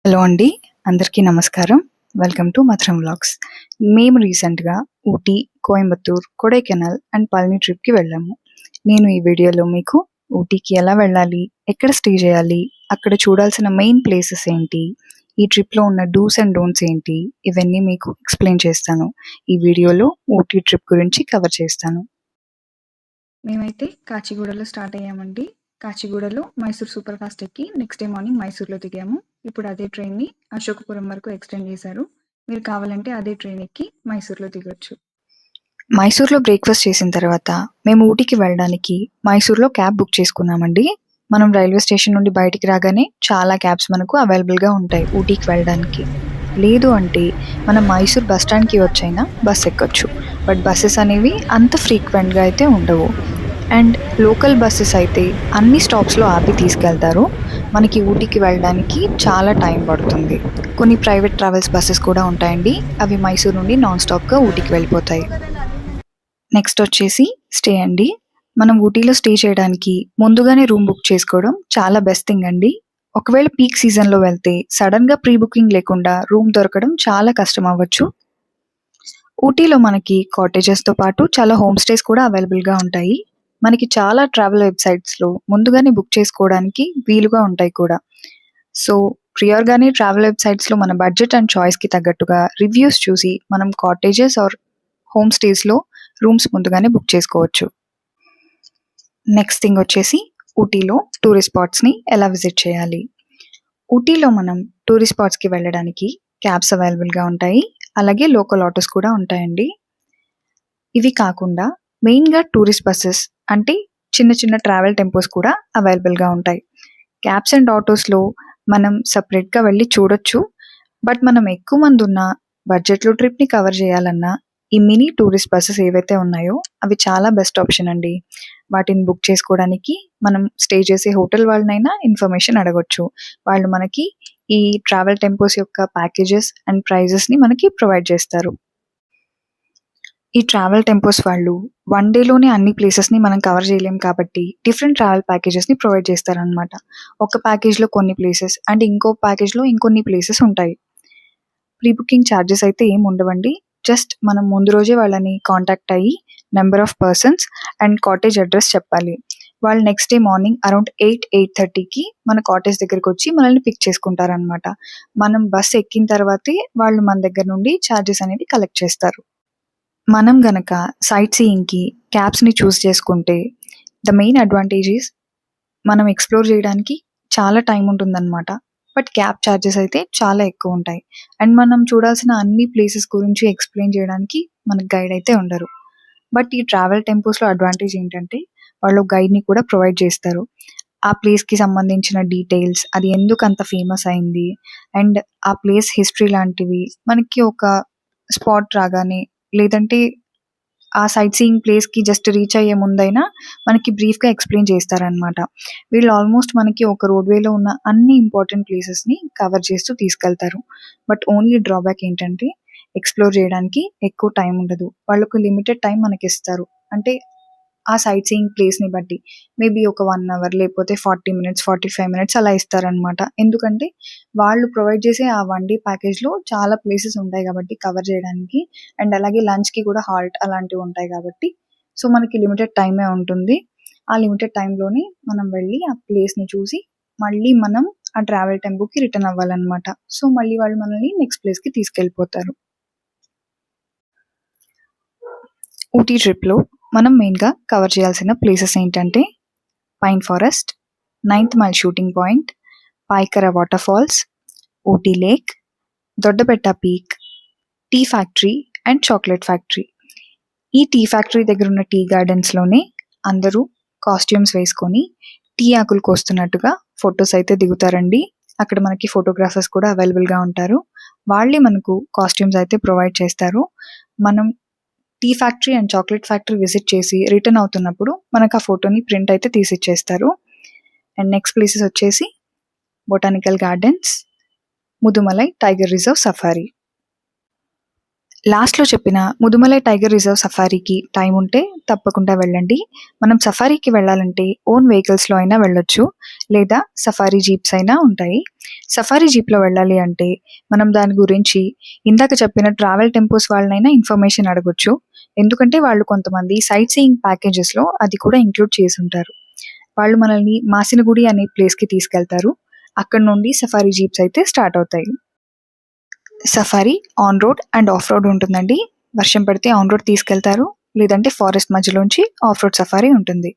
Hello అండి. అందరికీ నమస్కారం. వెల్కమ్ టు మధురం వ్లాగ్స్. మేము రీసెంట్‌గా ఊటీ, కోయంబత్తూర్, కొడైకెనాల్ అండ్ పళని ట్రిప్‌కి వెళ్ళాము. నేను ఈ వీడియోలో మీకు ఊటీకి ఎలా వెళ్ళాలి, ఎక్కడ స్టే చేయాలి, అక్కడ చూడాల్సిన మెయిన్ ప్లేసెస్ ఏంటి, ఈ ట్రిప్‌లో ఉన్న డూస్ అండ్ డోంట్స్ ఏంటి, ఇవన్నీ మీకు ఎక్స్‌ప్లెయిన్ చేస్తాను. ఈ వీడియోలో ఊటీ ట్రిప్ గురించి కవర్ చేస్తాను. మేమైతే కాచిగూడలో స్టార్ట్ అయ్యామండి. కాచిగూడలో మైసూర్ సూపర్ ఫాస్ట్ ఎక్కి నెక్స్ట్ డే మార్నింగ్ మైసూర్‌లో దిగాము. ఇప్పుడు అదే ట్రైన్‌ని అశోకపురం వరకు ఎక్స్టెండ్ చేశారు. మీరు కావాలంటే అదే ట్రైన్ ఎక్కి మైసూర్‌లో దిగొచ్చు. మైసూర్‌లో బ్రేక్‌ఫాస్ట్ చేసిన తర్వాత మేము ఊటీకి వెళ్ళడానికి మైసూర్‌లో క్యాబ్ బుక్ చేసుకున్నామండి. మనం రైల్వే స్టేషన్ నుండి బయటికి రాగానే చాలా క్యాబ్స్ మనకు అవైలబుల్‌గా ఉంటాయి ఊటీకి వెళ్ళడానికి. లేదు అంటే మనం మైసూర్ బస్ స్టాండ్‌కి వచ్చైనా బస్ ఎక్కొచ్చు. బట్ బసెస్ అనేవి అంత ఫ్రీక్వెంట్‌గా అయితే ఉండవు. అండ్ లోకల్ బస్సెస్ అయితే అన్ని స్టాప్స్‌లో ఆపి తీసుకెళ్తారు. మనకి ఊటీకి వెళ్ళడానికి చాలా టైం పడుతుంది. కొన్ని ప్రైవేట్ ట్రావెల్స్ బసెస్ కూడా ఉంటాయండి. అవి మైసూర్ నుండి నాన్ స్టాప్‌గా ఊటీకి వెళ్ళిపోతాయి. నెక్స్ట్ వచ్చేసి స్టే అండి. మనం ఊటీలో స్టే చేయడానికి ముందుగానే రూమ్ బుక్ చేసుకోవడం చాలా బెస్ట్ థింగ్ అండి. ఒకవేళ పీక్ సీజన్‌లో వెళ్తే సడెన్‌గా ప్రీ బుకింగ్ లేకుండా రూమ్ దొరకడం చాలా కష్టం అవ్వచ్చు. ఊటీలో మనకి కాటేజెస్‌తో పాటు చాలా హోమ్ స్టేస్ కూడా అవైలబుల్‌గా ఉంటాయి. మనకి చాలా ట్రావెల్ వెబ్‌సైట్స్‌లో ముందుగానే బుక్ చేసుకోవడానికి వీలుగా ఉంటాయి కూడా. సో, ప్రియర్‌గానే ట్రావెల్ వెబ్‌సైట్స్‌లో మన బడ్జెట్ అండ్ చాయిస్‌కి తగ్గట్టుగా రివ్యూస్ చూసి మనం కాటేజెస్ ఆర్ హోమ్ స్టేస్‌లో రూమ్స్ ముందుగానే బుక్ చేసుకోవచ్చు. నెక్స్ట్ థింగ్ వచ్చేసి ఊటీలో టూరిస్ట్ స్పాట్స్‌ని ఎలా విజిట్ చేయాలి? ఊటీలో మనం టూరిస్ట్ స్పాట్స్‌కి వెళ్ళడానికి క్యాబ్స్ అవైలబుల్‌గా ఉంటాయి. అలాగే లోకల్ ఆటోస్ కూడా ఉంటాయండి. ఇవి కాకుండా మెయిన్‌గా టూరిస్ట్ బసెస్ అంటే చిన్న చిన్న ట్రావెల్ టెంపోస్ కూడా అవైలబుల్‌గా ఉంటాయి. క్యాబ్స్ అండ్ ఆటోస్‌లో మనం సెపరేట్‌గా వెళ్లి చూడొచ్చు. బట్ మనం ఎక్కువ మంది ఉన్న బడ్జెట్‌లో ట్రిప్‌ని కవర్ చేయాలన్నా ఈ మినీ టూరిస్ట్ బసెస్ ఏవైతే ఉన్నాయో అవి చాలా బెస్ట్ ఆప్షన్ అండి. వాటిని బుక్ చేసుకోవడానికి మనం స్టే చేసే హోటల్ వాళ్ళనైనా ఇన్ఫర్మేషన్ అడగొచ్చు. వాళ్ళు మనకి ఈ ట్రావెల్ టెంపోస్ యొక్క ప్యాకేజెస్ అండ్ ప్రైజెస్‌ని మనకి ప్రొవైడ్ చేస్తారు. ఈ ట్రావెల్ టెంపోస్ వాళ్ళు వన్ డేలోనే అన్ని ప్లేసెస్‌ని మనం కవర్ చేయలేం కాబట్టి డిఫరెంట్ ట్రావెల్ ప్యాకేజెస్‌ని ప్రొవైడ్ చేస్తారనమాట. ఒక ప్యాకేజ్‌లో కొన్ని ప్లేసెస్ అండ్ ఇంకో ప్యాకేజ్‌లో ఇంకొన్ని ప్లేసెస్ ఉంటాయి. ప్రీ బుకింగ్ ఛార్జెస్ అయితే ఏమి ఉండవండి. జస్ట్ మనం ముందు రోజే వాళ్ళని కాంటాక్ట్ అయ్యి number of persons and cottage address చెప్పాలి. వాళ్ళు నెక్స్ట్ డే మార్నింగ్ అరౌండ్ 8:30కి మన కాటేజ్ దగ్గరకొచ్చి మనల్ని పిక్ చేసుకుంటారనమాట. మనం బస్ ఎక్కిన తర్వాతే వాళ్ళు మన దగ్గర నుండి ఛార్జెస్ అనేవి కలెక్ట్ చేస్తారు. మనం గనక సైట్ సీయింగ్‌కి క్యాబ్స్‌ని చూస్ చేసుకుంటే ద మెయిన్ అడ్వాంటేజ్ ఈస్ మనం ఎక్స్‌ప్లోర్ చేయడానికి చాలా టైం ఉంటుందన్నమాట. బట్ క్యాబ్ చార్జెస్ అయితే చాలా ఎక్కువుంటాయి. అండ్ మనం చూడాల్సిన అన్ని ప్లేసెస్ గురించి ఎక్స్‌ప్లెయిన్ చేయడానికి మనకు గైడ్ అయితే ఉండరు. బట్ ఈ ట్రావెల్ టెంపోస్‌లో అడ్వాంటేజ్ ఏంటంటే వాళ్ళు గైడ్‌ని కూడా ప్రొవైడ్ చేస్తారు. ఆ ప్లేస్‌కి సంబంధించిన డీటెయిల్స్, అది ఎందుకంత ఫేమస్ అయింది అండ్ ఆ ప్లేస్ హిస్టరీ లాంటివి మనకి ఒక స్పాట్ రాగానే లేదంటే ఆ సైట్ సీయింగ్ ప్లేస్‌కి జస్ట్ రీచ్ అయ్యే ముందైనా మనకి బ్రీఫ్‌గా ఎక్స్‌ప్లెయిన్ చేస్తారనమాట. వీళ్ళు ఆల్మోస్ట్ మనకి ఒక రోడ్‌వేలో ఉన్న అన్ని ఇంపార్టెంట్ ప్లేసెస్‌ని కవర్ చేస్తూ తీసుకెళ్తారు. బట్ ఓన్లీ డ్రాబ్యాక్ ఏంటంటే ఎక్స్‌ప్లోర్ చేయడానికి ఎక్కువ టైం ఉండదు. వాళ్ళొక లిమిటెడ్ టైం మనకిస్తారు. అంటే ఆ సైట్ సీయింగ్ ప్లేస్‌ని బట్టి. మేబీ ఒక 1 అవర్ లేకపోతే 40 మినిట్స్, 45 మినిట్స్ అలా ఇస్తారనమాట. ఎందుకంటే వాళ్ళు ప్రొవైడ్ చేసే ఆ వన్ డే ప్యాకేజ్‌లో చాలా ప్లేసెస్ ఉంటాయి కాబట్టి కవర్ చేయడానికి. అండ్ అలాగే లంచ్‌కి కూడా హాల్ట్ అలాంటివి ఉంటాయి కాబట్టి. సో, మనకి లిమిటెడ్ టైమే ఉంటుంది. ఆ లిమిటెడ్ టైంలోనే మనం వెళ్ళి ఆ ప్లేస్‌ని చూసి మళ్ళీ మనం ఆ ట్రావెల్ టెంపోకి రిటర్న్ అవ్వాలనమాట. సో, మళ్ళీ వాళ్ళు మనల్ని నెక్స్ట్ ప్లేస్‌కి తీసుకెళ్ళిపోతారు. ఊటీ ట్రిప్‌లో మనం మెయిన్‌గా కవర్ చేయాల్సిన ప్లేసెస్ ఏంటంటే pine forest, 9th mile shooting point, Paikara water falls, Ooty lake, Doddabetta peak, tea factory and chocolate factory. ఈ టీ ఫ్యాక్టరీ దగ్గర ఉన్న టీ గార్డెన్స్‌లోనే అందరూ కాస్ట్యూమ్స్ వేసుకొని టీ ఆకులు కోస్తున్నట్టుగా ఫోటోస్ అయితే దిగుతారండి. అక్కడ మనకి ఫోటోగ్రాఫర్స్ కూడా అవైలబుల్‌గా ఉంటారు. వాళ్ళే మనకు కాస్ట్యూమ్స్ అయితే ప్రొవైడ్ చేస్తారు. మనం tea factory and chocolate factory visit చేసి రిటర్న్ అవుతున్నప్పుడు మనకు ఆ ఫోటోని ప్రింట్ అయితే తీసిచ్చేస్తారు. అండ్ నెక్స్ట్ ప్లేసెస్ వచ్చేసి botanical gardens, Mudumalai tiger reserve safari. లాస్ట్‌లో చెప్పిన ముదుమలై టైగర్ రిజర్వ్ సఫారీకి టైం ఉంటే తప్పకుండా వెళ్ళండి. మనం సఫారీకి వెళ్ళాలంటే ఓన్ వెహికల్స్‌లో అయినా వెళ్ళొచ్చు. లేదా సఫారీ జీప్స్ అయినా ఉంటాయి. సఫారీ జీప్‌లో వెళ్ళాలి అంటే మనం దాని గురించి ఇందాక చెప్పిన ట్రావెల్ టెంపోస్ వాళ్ళనైనా ఇన్ఫర్మేషన్ అడగొచ్చు. ఎందుకంటే వాళ్ళు కొంతమంది సైట్ సీయింగ్ ప్యాకేజెస్‌లో అది కూడా ఇంక్లూడ్ చేసుంటారు. వాళ్ళు మనల్ని మాసినగుడి అనే ప్లేస్‌కి తీసుకెళ్తారు. అక్కడి నుండి సఫారీ జీప్స్ అయితే స్టార్ట్ అవుతాయి. Safari on road and of road ఉంటుందండి. వర్షం పడితే ఆన్ రోడ్ తీసుకెళ్తారు. లేదంటే ఫారెస్ట్ మధ్యలోంచి ఆఫ్ రోడ్ సఫారీ ఉంటుంది.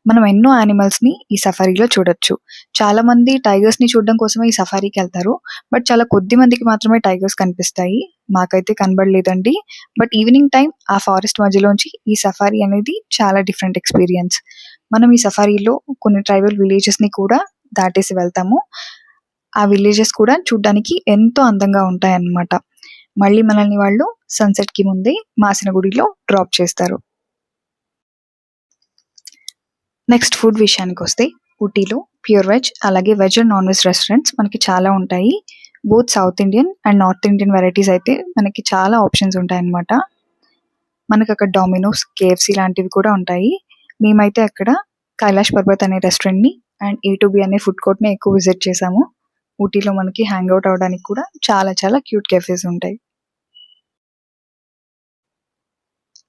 మనం ఎన్నో యానిమల్స్‌ని ఈ సఫారీలో చూడొచ్చు. చాలామంది టైగర్స్‌ని చూడడం కోసమే ఈ సఫారీకి ఎళ్తారు. బట్ చాలా కొద్ది మందికి మాత్రమే టైగర్స్ కనిపిస్తాయి. మాకైతే కనబడలేదండి. బట్ ఈవినింగ్ టైమ్ ఆ ఫారెస్ట్ మధ్యలోంచి ఈ సఫారీ అనేది చాలా డిఫరెంట్ ఎక్స్‌పీరియన్స్. మనం ఈ సఫారీలో కొన్ని ట్రైబల్ విలేజెస్‌ని కూడా దాటేసి వెళ్తాము. ఆ విలేజెస్ కూడా చూడ్డానికి ఎంతో అందంగా ఉంటాయన్నమాట. మళ్ళీ మనల్ని వాళ్ళు సన్‌సెట్‌కి ముందే మాసినగుడిలో డ్రాప్ చేస్తారు. నెక్స్ట్ ఫుడ్ విషయానికొస్తే ఊటీలో ప్యూర్ వెజ్ అలాగే veg and non veg restaurants మనకి చాలా ఉంటాయి. Both south Indian and north Indian varieties అయితే మనకి చాలా ఆప్షన్స్ ఉంటాయన్నమాట. మనకక్కడ డామినోస్, కేఎఫ్‌సీ లాంటివి కూడా ఉంటాయి. మేమైతే అక్కడ కైలాష్ పర్వత్ అనే రెస్టారెంట్‌ని అండ్ ఏ2బీ అనే ఫుడ్ కోర్ట్‌ని ఎక్కువ విజిట్ చేశాము. ఊటీలో మనకి హ్యాంగ్ ఔట్ అవ్వడానికి కూడా చాలా చాలా క్యూట్ కేఫేస్ ఉంటాయి.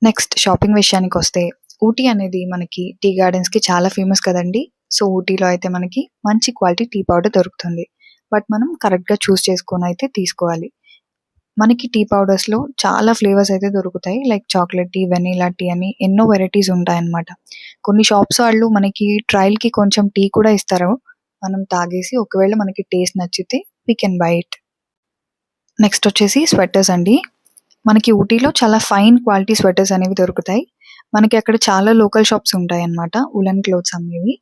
నెక్స్ట్ షాపింగ్ విషయానికొస్తే ఊటీ అనేది మనకి టీ గార్డెన్స్‌కి చాలా ఫేమస్ కదండీ! సో, ఊటీలో అయితే మనకి మంచి క్వాలిటీ టీ పౌడర్ దొరుకుతుంది. బట్ మనం కరెక్ట్‌గా చూస్ చేసుకొనైతే తీసుకోవాలి. మనకి టీ పౌడర్స్‌లో చాలా ఫ్లేవర్స్ అయితే దొరుకుతాయి. Like chocolate tea, vanilla tea అని ఎన్నో వెరైటీస్ ఉంటాయన్నమాట. కొన్ని షాప్స్ వాళ్ళు మనకి ట్రయల్‌కి కొంచెం టీ కూడా ఇస్తారు. మనం తాగేసి ఒకవేళ మనకి టేస్ట్ నచ్చితే we can buy it. Next వచ్చేసి స్వెటర్స్ అండి. మనకి ఊటీలో చాలా ఫైన్ క్వాలిటీ స్వెటర్స్ అనేవి దొరుకుతాయి. మనకి అక్కడ చాలా లోకల్ షాప్స్ ఉంటాయన్నమాట ఉలెన్ క్లోత్స్ అమ్మేవి.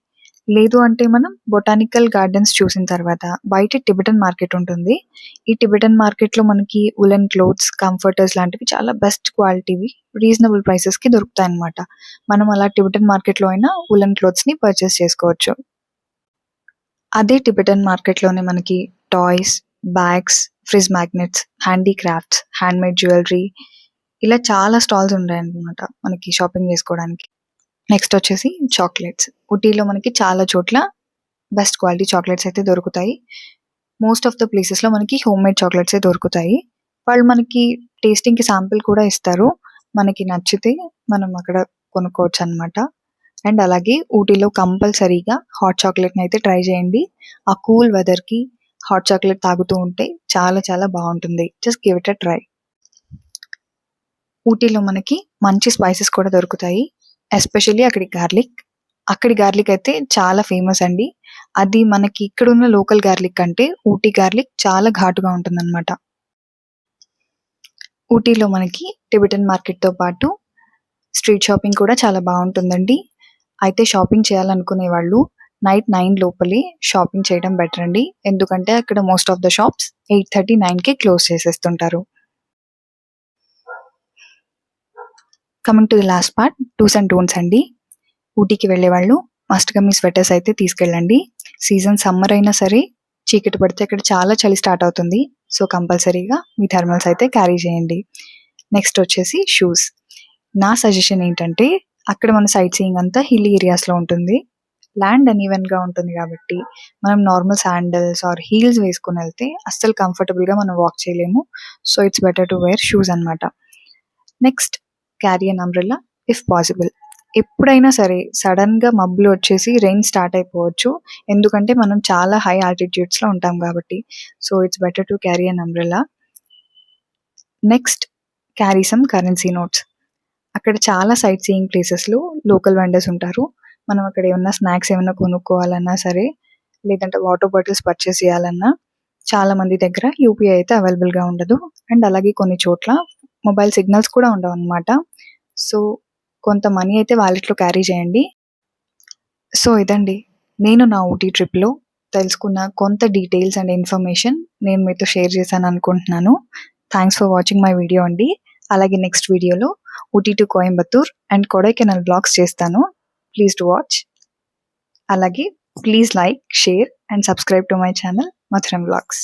లేదు అంటే మనం బొటానికల్ గార్డెన్స్ చూసిన తర్వాత బయట టిబెటన్ మార్కెట్ ఉంటుంది. ఈ టిబెటన్ మార్కెట్‌లో మనకి ఉలెన్ క్లోత్స్, కంఫర్టర్స్ లాంటివి చాలా బెస్ట్ క్వాలిటీవి రీజనబుల్ ప్రైసెస్‌కి దొరుకుతాయన్నమాట. మనం అలా టిబెటన్ మార్కెట్‌లో అయినా ఉలెన్ క్లోత్స్‌ని పర్చేస్ చేసుకోవచ్చు. అదే టిబెటన్ మార్కెట్‌లోనే మనకి toys, bags, fridge magnets, handicrafts, handmade jewellery ఇలా చాలా స్టాల్స్ ఉంటాయన్నమాట మనకి షాపింగ్ చేసుకోవడానికి. నెక్స్ట్ వచ్చేసి చాక్లెట్స్. ఊటీలో మనకి చాలా చోట్ల బెస్ట్ క్వాలిటీ చాక్లెట్స్ అయితే దొరుకుతాయి. మోస్ట్ ఆఫ్ ద ప్లేసెస్‌లో మనకి హోమ్‌మేడ్ చాక్లెట్సే దొరుకుతాయి. వాళ్ళు మనకి టేస్టింగ్‌కి శాంపిల్ కూడా ఇస్తారు. మనకి నచ్చితే మనం అక్కడ కొనుక్కోవచ్చనమాట. అండ్ అలాగే ఊటీలో కంపల్సరీగా హాట్ చాక్లెట్‌ని అయితే ట్రై చేయండి. ఆ కూల్ వెదర్‌కి హాట్ చాక్లెట్ తాగుతూ ఉంటే చాలా చాలా బావుంటుంది. Just give it a try. ఊటీలో మనకి మంచి స్పైసెస్ కూడా దొరుకుతాయి. ఎస్పెషల్లీ అక్కడి గార్లిక్ అయితే చాలా ఫేమస్ అండి. అది మనకి ఇక్కడున్న లోకల్ గార్లిక్ కంటే ఊటీ గార్లిక్ చాలా ఘాటుగా ఉంటుందన్నమాట. ఊటీలో మనకి టిబెటన్ మార్కెట్‌తో పాటు స్ట్రీట్ షాపింగ్ కూడా చాలా బావుంటుందండి. అయితే షాపింగ్ చేయాలనుకునే వాళ్ళు నైట్ 9 లోపలే షాపింగ్ చేయడం బెటర్ అండి. ఎందుకంటే అక్కడ మోస్ట్ ఆఫ్ ద షాప్స్ 8:30, 9కే క్లోజ్ చేసేస్తుంటారు. Coming to the last part dos and don'ts అండి. ఊటీకి వెళ్ళేవాళ్ళు మస్ట్‌గా మీ స్వెటర్స్ అయితే తీసుకెళ్ళండి. సీజన్ సమ్మర్ అయినా సరే చీకటి పడితే అక్కడ చాలా చలి స్టార్ట్ అవుతుంది. సో, కంపల్సరీగా మీ థర్మల్స్ అయితే క్యారీ చేయండి. నెక్స్ట్ వచ్చేసి షూస్. నా సజెషన్ ఏంటంటే అక్కడ మన సైట్ సీయింగ్ అంతా హిల్లీ ఏరియాస్‌లో ఉంటుంది. ల్యాండ్ అన్‌ఈవెన్‌గా ఉంటుంది కాబట్టి మనం నార్మల్ శాండల్స్ ఆర్ హీల్స్ వేసుకొని వెళ్తే అస్సలు కంఫర్టబుల్‌గా మనం వాక్ చేయలేము. So, it's better to wear shoes అన్నమాట. Next carry an umbrella if possible. ఎప్పుడైనా సరే సడన్‌గా మబ్బులు వచ్చేసి రెయిన్ స్టార్ట్ అయిపోవచ్చు. ఎందుకంటే మనం చాలా హై ఆల్టిట్యూడ్స్‌లో ఉంటాం కాబట్టి. So, it's better to carry an umbrella. Next carry some currency notes. అక్కడ చాలా సైట్ సీయింగ్ ప్లేసెస్‌లో లోకల్ వెండర్స్ ఉంటారు. మనం అక్కడ ఏమన్నా స్నాక్స్ ఏమన్నా కొనుక్కోవాలన్నా సరే, లేదంటే వాటర్ బాటిల్స్ పర్చేస్ చేయాలన్నా చాలా మంది దగ్గర యూపీఐ అయితే అవైలబుల్‌గా ఉండదు. అండ్ అలాగే కొన్ని చోట్ల మొబైల్ సిగ్నల్స్ కూడా ఉండవన్నమాట. సో, కొంత మనీ అయితే వాలెట్‌లో క్యారీ చేయండి. సో, ఇదండి నేను నా ఊటీ ట్రిప్‌లో తెలుసుకున్న కొంత డీటెయిల్స్ అండ్ ఇన్ఫర్మేషన్ నేను మీతో షేర్ చేశాననుకుంటున్నాను. Thanks for watching my video అండి. అలాగే నెక్స్ట్ వీడియోలో Ooty to Coimbatore and Kodaikanal vlogs చేస్తాను. Please do watch. అలాగే please like, share and subscribe to my channel Madhuram vlogs.